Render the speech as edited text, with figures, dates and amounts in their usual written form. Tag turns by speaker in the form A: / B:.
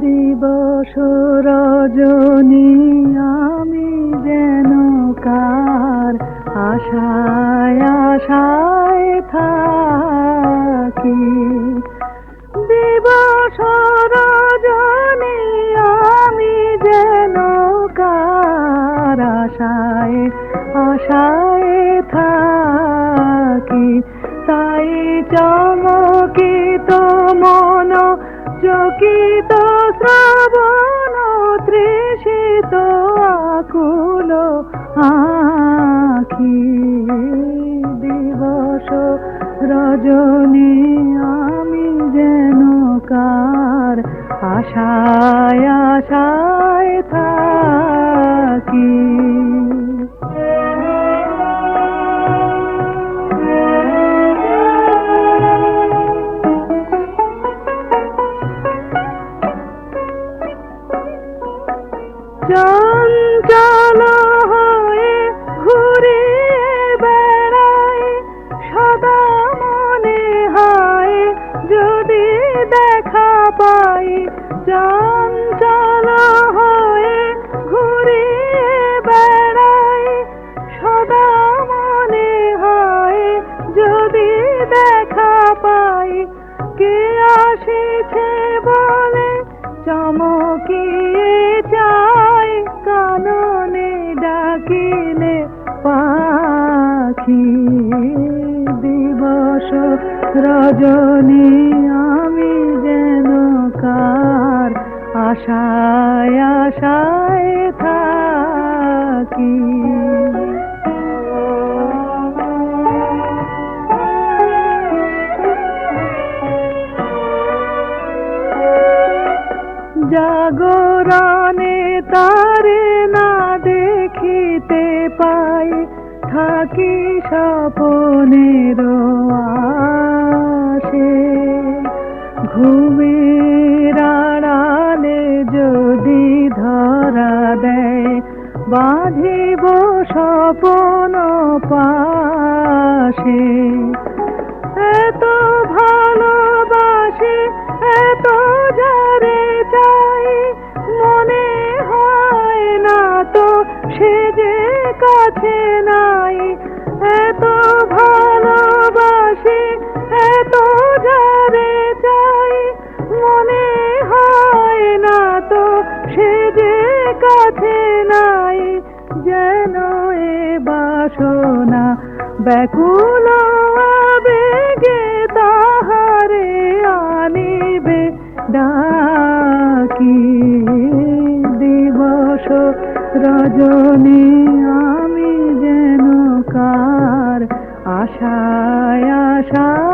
A: দিবস রজনী আমি যেন কার আশায় আশায় থাকি। দিবস রজনী আমি যেন কার আশায় আশায় থাকি। তাই চমকিত মন চকিত শ্রাবণ তৃষিত আকুল আখি। দিবস রজনী আমি যেন কার আশায় আশায় থাকি। চঞ্চল হয়ে ঘুরিয়ে বেড়াই সদা মনে হয় যদি দেখা পাই। চঞ্চল হয়ে ঘুরিয়ে বেড়াই সদা মনে হয় যদি দেখা পাই। কে আসিছে বলে চমকিয়ে চাই কাননে ডাকিলে পাখি। দিবস রজনী আমি যেন কার আশায় আশায় থাকি। জাগরণে তারে না দেখিতে পাই থাকি স্বপনের আশে। ঘুমের আড়ালে যদি ধরা দেয় বাঁধিব স্বপন পাশে। এত ভালোবাসি এত যারে চাই মনে হয় না তো সে যে কাছে নাই। এত ভালোবাসি এত যারে চাই মনে হয় না তো সে যে কাছে নাই। যেন এ বাসনা ব্যাকুল আবেগে তাহারে আনিবে ডাকি। দিবস রজনী আমি যেন কার আশায় আশায়